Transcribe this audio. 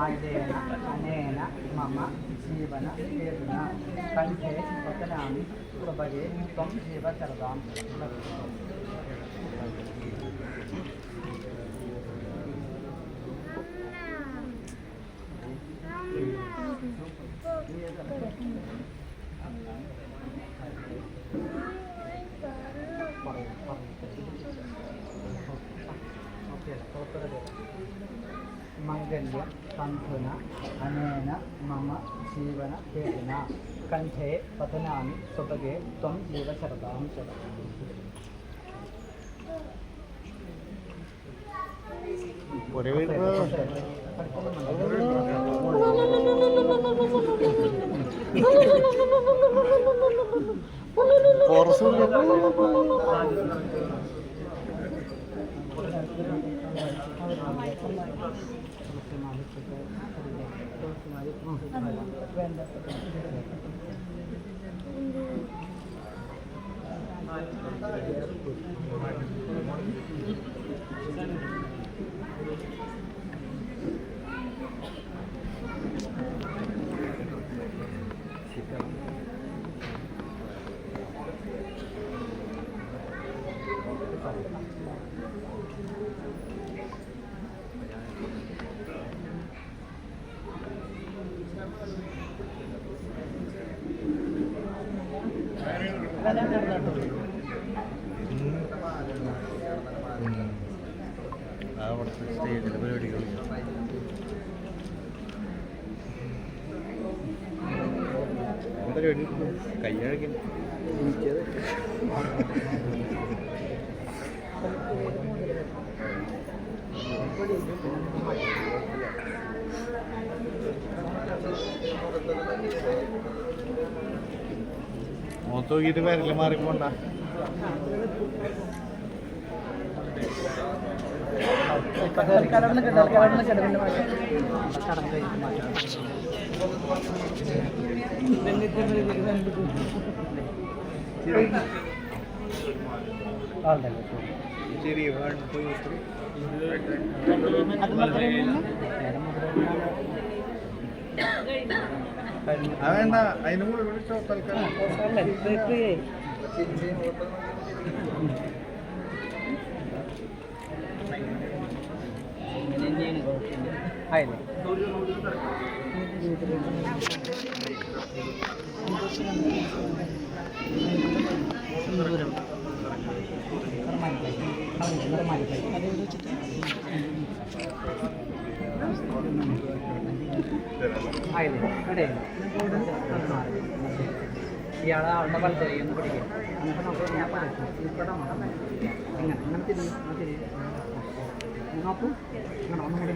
आयदेन अनेन मम जीवन हेतुना कंठे पतनामि सुभगे त्वं जीव शरदां मंगल्य कंठुना अनेन मम जीवन हेतुना कंठे पतनामि सुभगे त्वं जीव शरदां സ്റ്റേജിലെ പരിപാടികൾ പരിപാടി കയ്യഴക്കും മൊത്തം നോക്കിയിട്ട് പേരില്ല മാറിപ്പോണ്ട ചെറിയ വേണ്ട അതിന് കൂടെ വിളിച്ചോ തൽക്കാലം ഇയാളെ ആളുടെ പലതറിയൊന്ന് പിടിക്കുക എന്നിട്ട് നമുക്ക് ഞാൻ പറയാം ഇങ്ങനെ തിരിഞ്ഞ് നോക്കൂ ഇങ്ങനെ ഒന്നും കൂടി